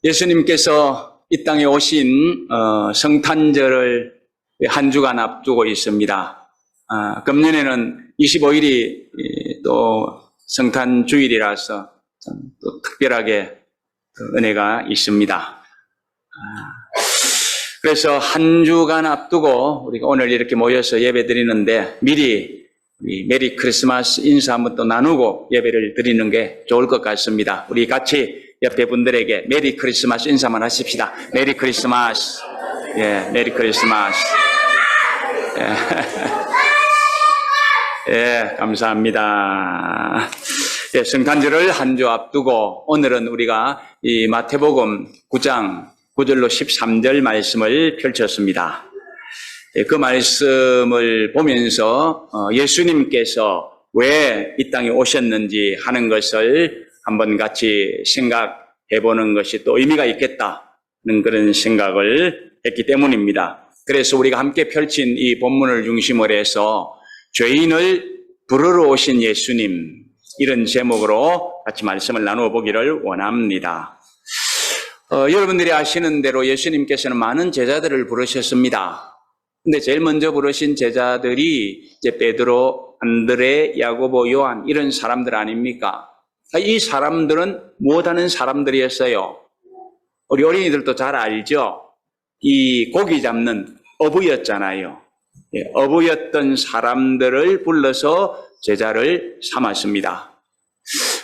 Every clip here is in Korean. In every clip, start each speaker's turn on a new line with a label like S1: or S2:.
S1: 예수님께서 이 땅에 오신 성탄절을 한 주간 앞두고 있습니다. 금년에는 25일이 또 성탄주일이라서 또 특별하게 은혜가 있습니다. 그래서 한 주간 앞두고 우리가 오늘 이렇게 모여서 예배 드리는데 미리 메리 크리스마스 인사 한번 또 나누고 예배를 드리는 게 좋을 것 같습니다. 우리 같이 옆에 분들에게 메리 크리스마스 인사만 하십시다. 메리 크리스마스. 예, 메리 크리스마스. 예, 예, 감사합니다. 예, 성탄절을 한 주 앞두고 오늘은 우리가 이 마태복음 9장 9절로 13절 말씀을 펼쳤습니다. 예, 그 말씀을 보면서 예수님께서 왜 이 땅에 오셨는지 하는 것을 한번 같이 생각해 보는 것이 또 의미가 있겠다는 그런 생각을 했기 때문입니다. 그래서 우리가 함께 펼친 이 본문을 중심으로 해서 죄인을 부르러 오신 예수님, 이런 제목으로 같이 말씀을 나누어 보기를 원합니다. 여러분들이 아시는 대로 예수님께서는 많은 제자들을 부르셨습니다. 근데 제일 먼저 부르신 제자들이 이제 베드로, 안드레, 야고보, 요한 이런 사람들 아닙니까? 이 사람들은 못하는 사람들이었어요. 우리 어린이들도 잘 알죠? 이 고기 잡는 어부였잖아요. 예, 어부였던 사람들을 불러서 제자를 삼았습니다.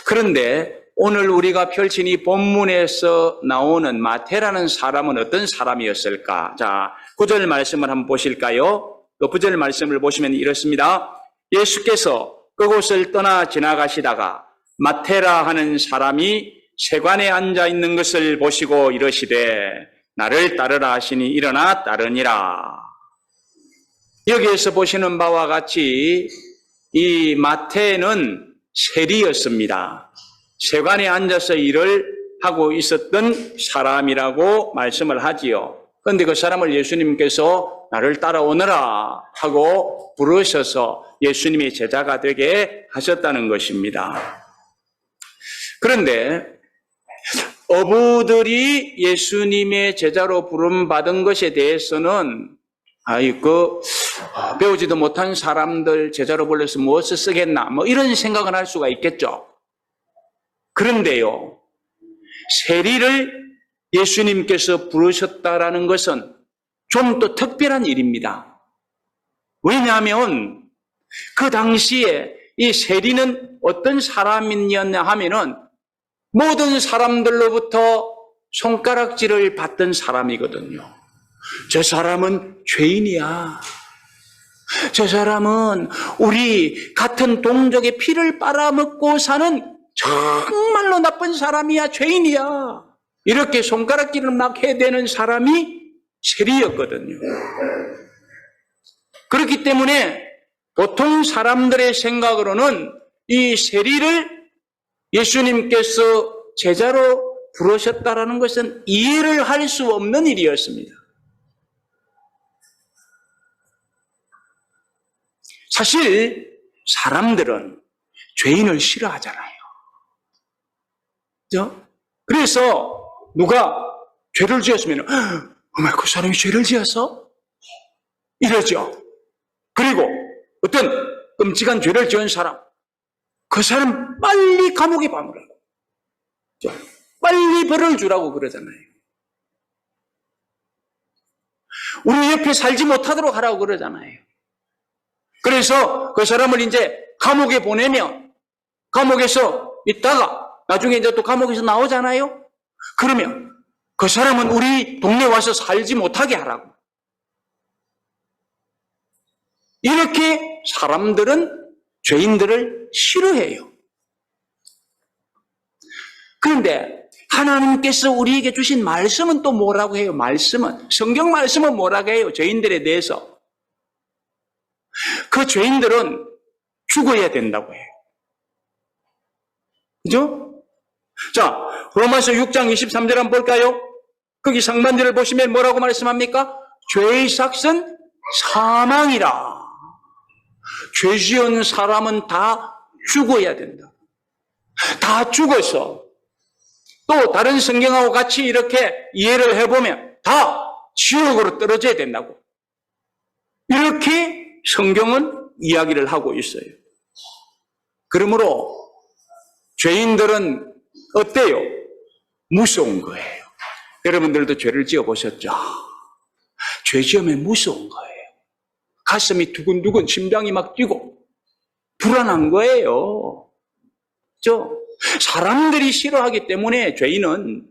S1: 그런데 오늘 우리가 펼친 이 본문에서 나오는 마태라는 사람은 어떤 사람이었을까? 자, 9절 말씀을 한번 보실까요? 그 9절 말씀을 보시면 이렇습니다. 예수께서 그곳을 떠나 지나가시다가 마태라 하는 사람이 세관에 앉아 있는 것을 보시고 이러시되 나를 따르라 하시니 일어나 따르니라. 여기에서 보시는 바와 같이 이 마태는 세리였습니다. 세관에 앉아서 일을 하고 있었던 사람이라고 말씀을 하지요. 그런데 그 사람을 예수님께서 나를 따라오너라 하고 부르셔서 예수님의 제자가 되게 하셨다는 것입니다. 그런데 어부들이 예수님의 제자로 부름받은 것에 대해서는 배우지도 못한 사람들 제자로 불러서 무엇을 쓰겠나 뭐 이런 생각은 할 수가 있겠죠. 그런데요, 세리를 예수님께서 부르셨다라는 것은 좀 더 특별한 일입니다. 왜냐하면 그 당시에 이 세리는 어떤 사람이었냐 하면은 모든 사람들로부터 손가락질을 받던 사람이거든요. 저 사람은 죄인이야. 저 사람은 우리 같은 동족의 피를 빨아먹고 사는 정말로 나쁜 사람이야. 죄인이야. 이렇게 손가락질을 막 해대는 사람이 세리였거든요. 그렇기 때문에 보통 사람들의 생각으로는 이 세리를 예수님께서 제자로 부르셨다라는 것은 이해를 할 수 없는 일이었습니다. 사실 사람들은 죄인을 싫어하잖아요. 그렇죠? 그래서 누가 죄를 지었으면 어머, 그 사람이 죄를 지었어? 이러죠. 그리고 어떤 끔찍한 죄를 지은 사람, 그 사람 빨리 감옥에 박으라고, 빨리 벌을 주라고 그러잖아요. 우리 옆에 살지 못하도록 하라고 그러잖아요. 그래서 그 사람을 이제 감옥에 보내면 감옥에서 있다가 나중에 이제 또 감옥에서 나오잖아요. 그러면 그 사람은 우리 동네에 와서 살지 못하게 하라고. 이렇게 사람들은 죄인들을 싫어해요. 그런데 하나님께서 우리에게 주신 말씀은 또 뭐라고 해요? 성경 말씀은 뭐라고 해요? 죄인들에 대해서. 그 죄인들은 죽어야 된다고 해요. 그죠? 자, 로마서 6장 23절 한번 볼까요? 거기 상반절을 보시면 뭐라고 말씀합니까? 죄의 삭은 사망이라. 죄 지은 사람은 다 죽어야 된다. 다 죽어서 또 다른 성경하고 같이 이렇게 이해를 해보면 다 지옥으로 떨어져야 된다고. 이렇게 성경은 이야기를 하고 있어요. 그러므로 죄인들은 어때요? 무서운 거예요. 여러분들도 죄를 지어보셨죠? 죄 지으면 무서운 거예요. 가슴이 두근두근 심장이 막 뛰고 불안한 거예요. 사람들이 싫어하기 때문에 죄인은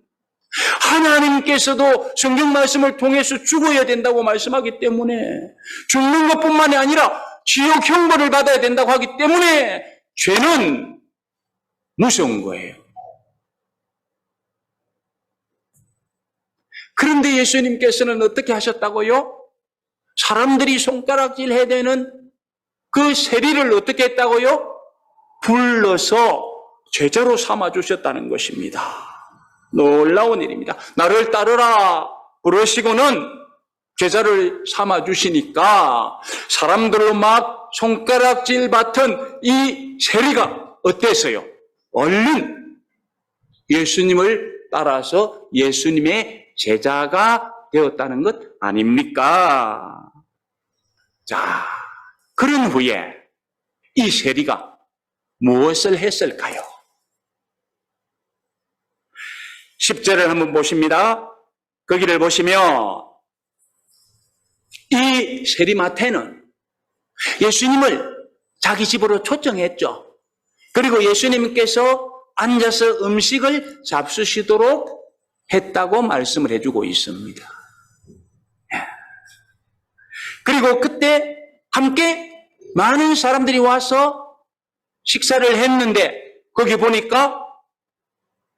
S1: 하나님께서도 성경 말씀을 통해서 죽어야 된다고 말씀하기 때문에 죽는 것뿐만이 아니라 지옥 형벌을 받아야 된다고 하기 때문에 죄는 무서운 거예요. 그런데 예수님께서는 어떻게 하셨다고요? 사람들이 손가락질 해야 되는 그 세리를 어떻게 했다고요? 불러서 제자로 삼아주셨다는 것입니다. 놀라운 일입니다. 나를 따르라 부르시고는 제자를 삼아주시니까 사람들로 막 손가락질 받던 이 세리가 어땠어요? 얼른 예수님을 따라서 예수님의 제자가 되었다는 것 아닙니까? 자, 그런 후에 이 세리가 무엇을 했을까요? 10절을 한번 보십니다. 거기를 보시면 이 세리마태는 예수님을 자기 집으로 초청했죠. 그리고 예수님께서 앉아서 음식을 잡수시도록 했다고 말씀을 해주고 있습니다. 그리고 그때 함께 많은 사람들이 와서 식사를 했는데 거기 보니까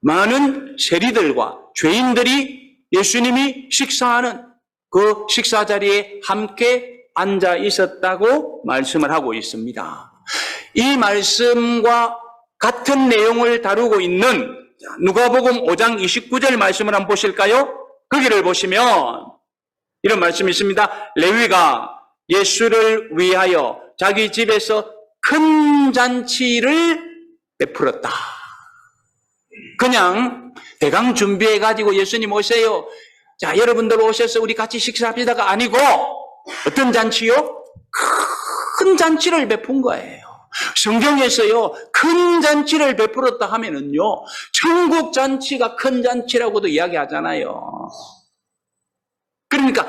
S1: 많은 세리들과 죄인들이 예수님이 식사하는 그 식사 자리에 함께 앉아 있었다고 말씀을 하고 있습니다. 이 말씀과 같은 내용을 다루고 있는 누가복음 5장 29절 말씀을 한번 보실까요? 거기를 보시면 이런 말씀이 있습니다. 레위가 예수를 위하여 자기 집에서 큰 잔치를 베풀었다. 그냥 대강 준비해가지고 예수님 오세요. 자, 여러분들 오셔서 우리 같이 식사합시다가 아니고 어떤 잔치요? 큰 잔치를 베푼 거예요. 성경에서요, 큰 잔치를 베풀었다 하면은요, 천국 잔치가 큰 잔치라고도 이야기하잖아요. 그러니까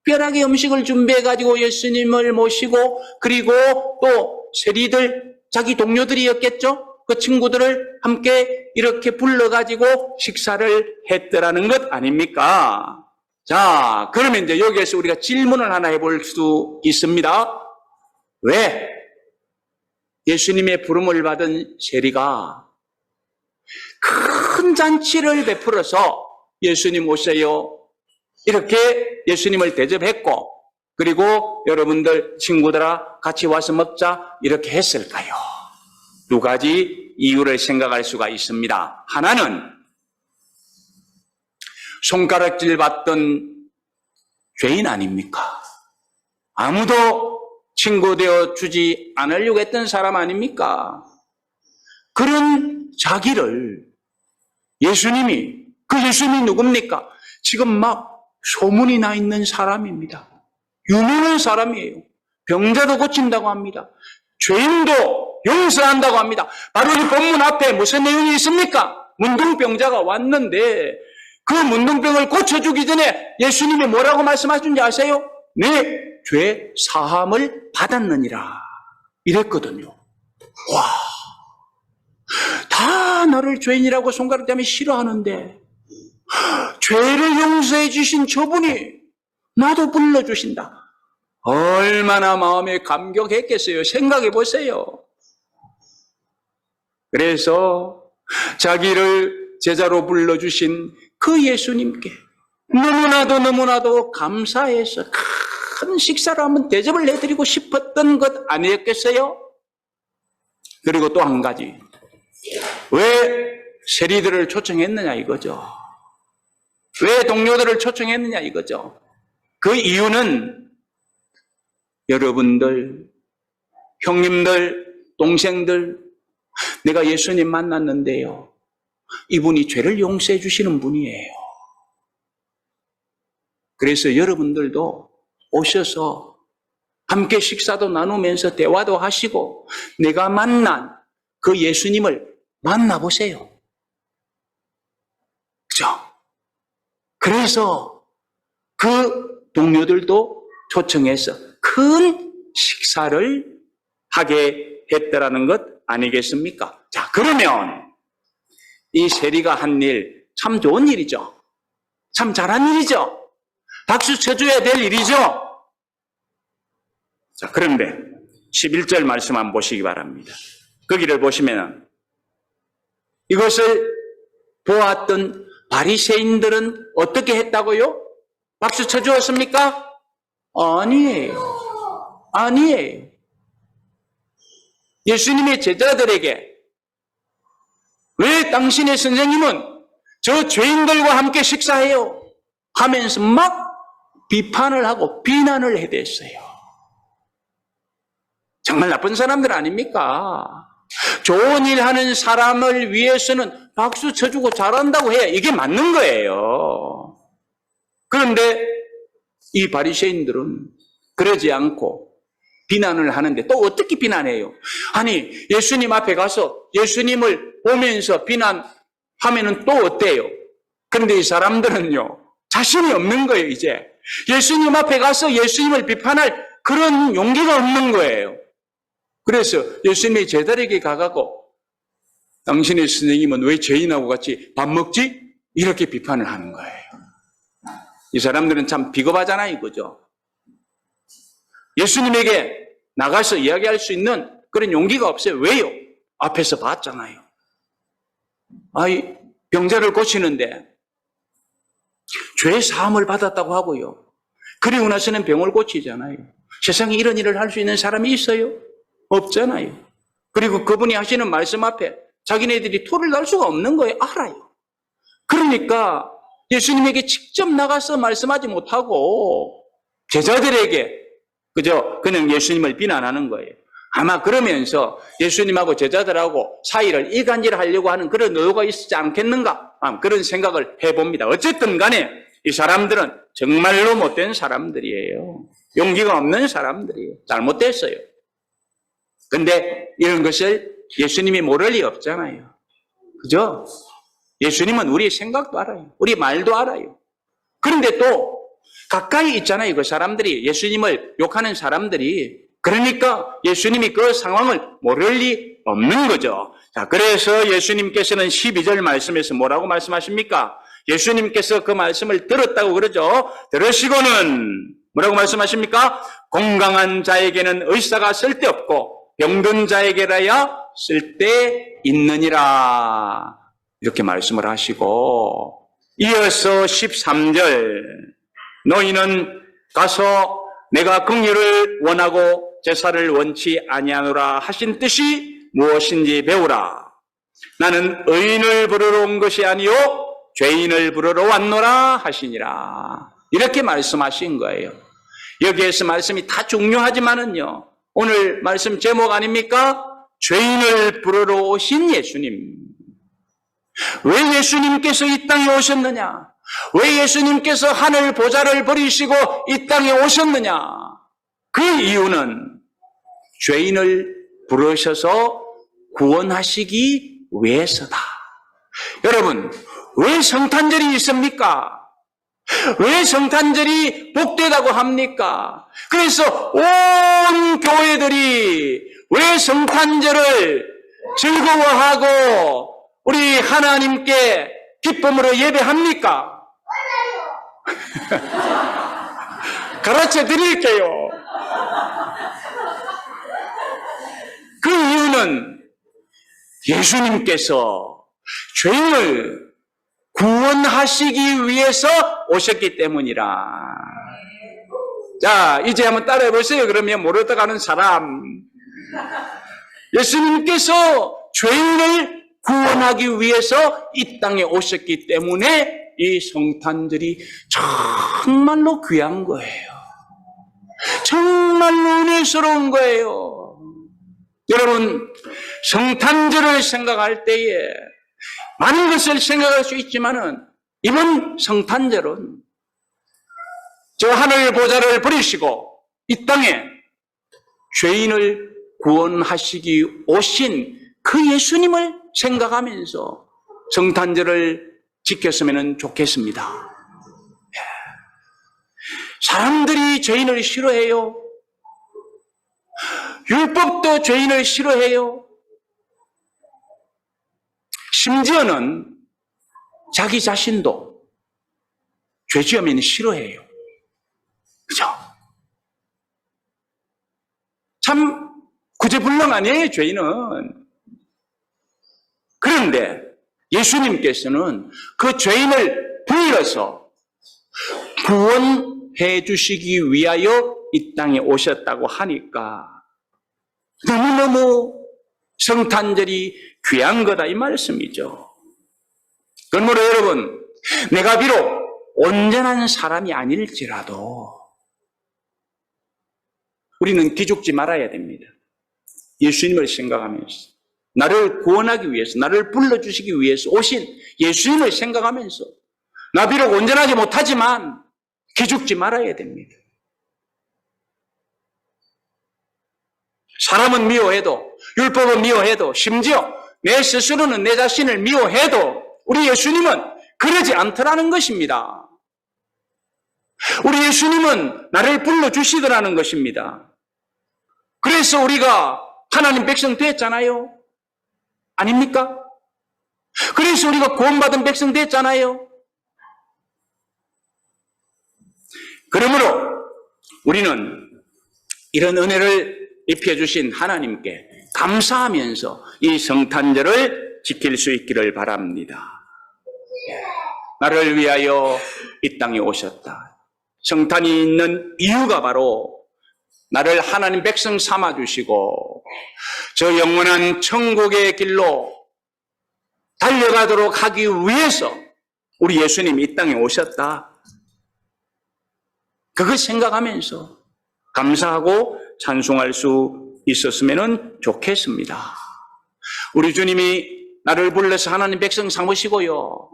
S1: 특별하게 음식을 준비해가지고 예수님을 모시고, 그리고 또 세리들, 자기 동료들이었겠죠? 그 친구들을 함께 이렇게 불러가지고 식사를 했더라는 것 아닙니까? 자, 그러면 이제 여기에서 우리가 질문을 하나 해볼 수 있습니다. 왜 예수님의 부름을 받은 세리가 큰 잔치를 베풀어서 예수님 오세요, 이렇게 예수님을 대접했고, 그리고 여러분들 친구들아 같이 와서 먹자 이렇게 했을까요? 두 가지 이유를 생각할 수가 있습니다. 하나는 손가락질 받던 죄인 아닙니까? 아무도 친구 되어 주지 않으려고 했던 사람 아닙니까? 그런 자기를 예수님이, 그 예수님이 누굽니까? 지금 막 소문이 나 있는 사람입니다. 유명한 사람이에요. 병자도 고친다고 합니다. 죄인도 용서한다고 합니다. 바로 이 본문 앞에 무슨 내용이 있습니까? 문둥병자가 왔는데 그 문둥병을 고쳐주기 전에 예수님이 뭐라고 말씀하신지 아세요? 네, 죄 사함을 받았느니라 이랬거든요. 와, 다 나를 죄인이라고 손가락대며 싫어하는데 죄를 용서해 주신 저분이 나도 불러주신다. 얼마나 마음에 감격했겠어요. 생각해 보세요. 그래서 자기를 제자로 불러주신 그 예수님께 너무나도 감사해서 큰 식사를 한번 대접을 해드리고 싶었던 것 아니었겠어요? 그리고 또 한 가지, 왜 세리들을 초청했느냐 이거죠. 왜 동료들을 초청했느냐 이거죠. 그 이유는 여러분들, 형님들, 동생들, 내가 예수님 만났는데요, 이분이 죄를 용서해 주시는 분이에요. 그래서 여러분들도 오셔서 함께 식사도 나누면서 대화도 하시고 내가 만난 그 예수님을 만나보세요. 그죠? 그래서 그 동료들도 초청해서 큰 식사를 하게 했더라는 것 아니겠습니까? 자, 그러면 이 세리가 한 일 참 좋은 일이죠. 참 잘한 일이죠. 박수 쳐줘야 될 일이죠. 자, 그런데 11절 말씀 한번 보시기 바랍니다. 거기를 보시면 이것을 보았던 바리새인들은 어떻게 했다고요? 박수 쳐주었습니까? 아니에요. 아니에요. 예수님의 제자들에게 왜 당신의 선생님은 저 죄인들과 함께 식사해요? 하면서 막 비판을 하고 비난을 해댔어요. 정말 나쁜 사람들 아닙니까? 좋은 일 하는 사람을 위해서는 박수 쳐주고 잘한다고 해야 이게 맞는 거예요. 그런데 이 바리새인들은 그러지 않고 비난을 하는데 또 어떻게 비난해요? 아니, 예수님 앞에 가서 예수님을 보면서 비난하면은 또 어때요? 그런데 이 사람들은요, 자신이 없는 거예요, 이제. 예수님 앞에 가서 예수님을 비판할 그런 용기가 없는 거예요. 그래서 예수님의 제자에게 가가고 당신의 선생님은 왜 죄인하고 같이 밥 먹지? 이렇게 비판을 하는 거예요. 이 사람들은 참 비겁하잖아요, 이거죠. 예수님에게 나가서 이야기할 수 있는 그런 용기가 없어요. 왜요? 앞에서 봤잖아요. 병자를 고치는데 죄 사함을 받았다고 하고요. 그리고 나서는 병을 고치잖아요. 세상에 이런 일을 할 수 있는 사람이 있어요? 없잖아요. 그리고 그분이 하시는 말씀 앞에 자기네들이 토를 날 수가 없는 거예요. 알아요. 그러니까 예수님에게 직접 나가서 말씀하지 못하고 제자들에게 그냥 예수님을 비난하는 거예요. 아마 그러면서 예수님하고 제자들하고 사이를 이간질하려고 하는 그런 의도가 있지 않겠는가? 그런 생각을 해봅니다. 어쨌든 간에 이 사람들은 정말로 못된 사람들이에요. 용기가 없는 사람들이에요. 잘못됐어요. 근데 이런 것을 예수님이 모를 리 없잖아요. 그죠? 예수님은 우리의 생각도 알아요. 우리 말도 알아요. 그런데 또 가까이 있잖아요. 그 사람들이, 예수님을 욕하는 사람들이. 그러니까 예수님이 그 상황을 모를 리 없는 거죠. 자, 그래서 예수님께서는 12절 말씀에서 뭐라고 말씀하십니까? 예수님께서 그 말씀을 들었다고 그러죠. 들으시고는 뭐라고 말씀하십니까? 건강한 자에게는 의사가 쓸데없고 병든 자에게라야 쓸데있느니라. 이렇게 말씀을 하시고 이어서 13절 너희는 가서 내가 긍휼을 원하고 제사를 원치 아니하노라 하신 뜻이 무엇인지 배우라. 나는 의인을 부르러 온 것이 아니요 죄인을 부르러 왔노라 하시니라. 이렇게 말씀하신 거예요. 여기에서 말씀이 다 중요하지만은요, 오늘 말씀 제목 아닙니까? 죄인을 부르러 오신 예수님. 왜 예수님께서 이 땅에 오셨느냐? 왜 예수님께서 하늘 보좌를 버리시고 이 땅에 오셨느냐? 그 이유는 죄인을 부르셔서 구원하시기 위해서다. 여러분, 왜 성탄절이 있습니까? 왜 성탄절이 복되다고 합니까? 그래서 온 교회들이 왜 성탄절을 즐거워하고 우리 하나님께 기쁨으로 예배합니까? 가르쳐 드릴게요. 그 이유는 예수님께서 죄인을 구원하시기 위해서 오셨기 때문이라. 자, 이제 한번 따라해 보세요. 그러면 모르다 가는 사람. 예수님께서 죄인을 구원하기 위해서 이 땅에 오셨기 때문에 이 성탄절이 정말로 귀한 거예요. 정말로 은혜스러운 거예요. 여러분, 성탄절을 생각할 때에 많은 것을 생각할 수 있지만은 이번 성탄절은 저 하늘 보좌를 버리시고 이 땅에 죄인을 구원하시기 오신 그 예수님을 생각하면서 성탄절을 지켰으면 좋겠습니다. 사람들이 죄인을 싫어해요. 율법도 죄인을 싫어해요. 심지어는 자기 자신도 죄 지으면 싫어해요. 그죠? 참 구제불능 아니에요, 죄인은. 그런데 예수님께서는 그 죄인을 불러서 구원해 주시기 위하여 이 땅에 오셨다고 하니까 너무너무 성탄절이 귀한 거다 이 말씀이죠. 그러므로 여러분, 내가 비록 온전한 사람이 아닐지라도 우리는 기죽지 말아야 됩니다. 예수님을 생각하면서 나를 구원하기 위해서, 나를 불러주시기 위해서 오신 예수님을 생각하면서 나 비록 온전하지 못하지만 기죽지 말아야 됩니다. 사람은 미워해도, 율법은 미워해도, 심지어 내 스스로는 내 자신을 미워해도 우리 예수님은 그러지 않더라는 것입니다. 우리 예수님은 나를 불러주시더라는 것입니다. 그래서 우리가 하나님 백성 됐잖아요. 아닙니까? 그래서 우리가 구원받은 백성 됐잖아요. 그러므로 우리는 이런 은혜를 입혀주신 하나님께 감사하면서 이 성탄절을 지킬 수 있기를 바랍니다. 나를 위하여 이 땅에 오셨다. 성탄이 있는 이유가 바로 나를 하나님 백성 삼아주시고 저 영원한 천국의 길로 달려가도록 하기 위해서 우리 예수님이 이 땅에 오셨다. 그걸 생각하면서 감사하고 찬송할 수 있었으면 좋겠습니다. 우리 주님이 나를 불러서 하나님 백성 삼으시고요.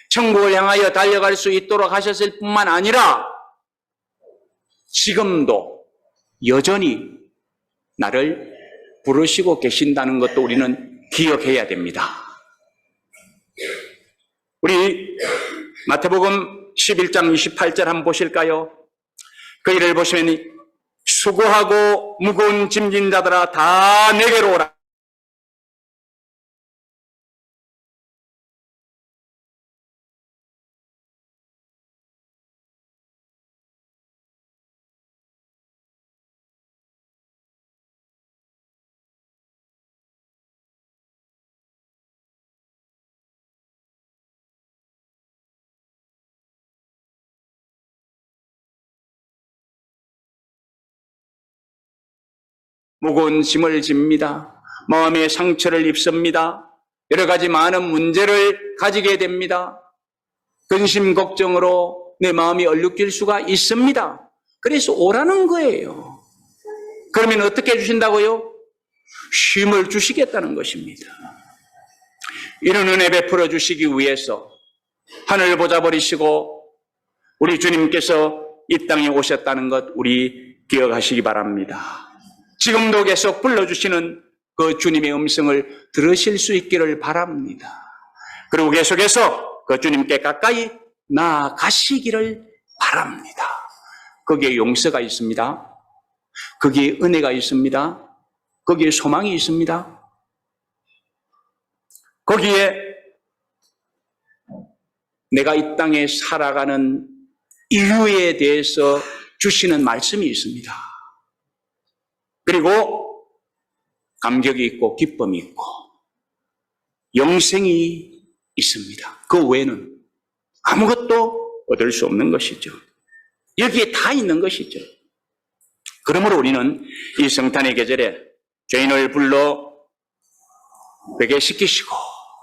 S1: 천국을 향하여 달려갈 수 있도록 하셨을 뿐만 아니라 지금도 여전히 나를 부르시고 계신다는 것도 우리는 기억해야 됩니다. 우리 마태복음 11장 28절 한번 보실까요? 그 일을 보시면 수고하고 무거운 짐진 자들아 다 내게로 오라. 무거운 짐을 집니다. 마음의 상처를 입습니다. 여러 가지 많은 문제를 가지게 됩니다. 근심 걱정으로 내 마음이 얼룩질 수가 있습니다. 그래서 오라는 거예요. 그러면 어떻게 해주신다고요? 쉼을 주시겠다는 것입니다. 이런 은혜 베풀어 주시기 위해서 하늘 보좌 버리시고 우리 주님께서 이 땅에 오셨다는 것 우리 기억하시기 바랍니다. 지금도 계속 불러주시는 그 주님의 음성을 들으실 수 있기를 바랍니다. 그리고 계속해서 그 주님께 가까이 나아가시기를 바랍니다. 거기에 용서가 있습니다. 거기에 은혜가 있습니다. 거기에 소망이 있습니다. 거기에 내가 이 땅에 살아가는 이유에 대해서 주시는 말씀이 있습니다. 그리고 감격이 있고 기쁨이 있고 영생이 있습니다. 그 외에는 아무것도 얻을 수 없는 것이죠. 여기에 다 있는 것이죠. 그러므로 우리는 이 성탄의 계절에 죄인을 불러 회개시키시고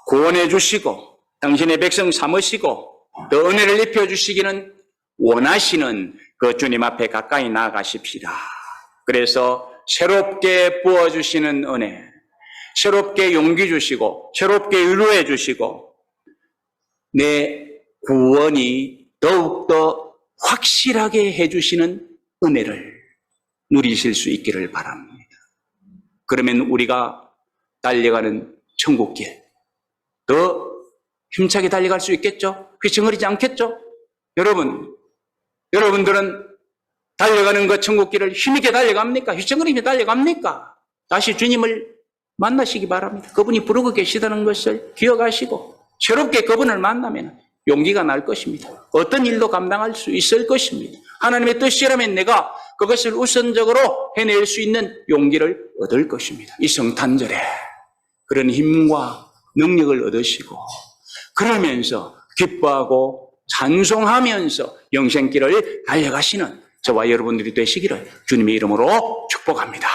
S1: 구원해 주시고 당신의 백성 삼으시고 또 은혜를 입혀 주시기는 원하시는 그 주님 앞에 가까이 나아가십시다. 그래서 새롭게 부어주시는 은혜, 새롭게 용기 주시고 새롭게 위로해 주시고 내 구원이 더욱더 확실하게 해주시는 은혜를 누리실 수 있기를 바랍니다. 그러면 우리가 달려가는 천국길 더 힘차게 달려갈 수 있겠죠? 휘청거리지 않겠죠? 여러분들은 달려가는 그 천국길을 힘있게 달려갑니까? 휘청거리며 달려갑니까? 다시 주님을 만나시기 바랍니다. 그분이 부르고 계시다는 것을 기억하시고 새롭게 그분을 만나면 용기가 날 것입니다. 어떤 일도 감당할 수 있을 것입니다. 하나님의 뜻이라면 내가 그것을 우선적으로 해낼 수 있는 용기를 얻을 것입니다. 이 성탄절에 그런 힘과 능력을 얻으시고 그러면서 기뻐하고 찬송하면서 영생길을 달려가시는 저와 여러분들이 되시기를 주님의 이름으로 축복합니다.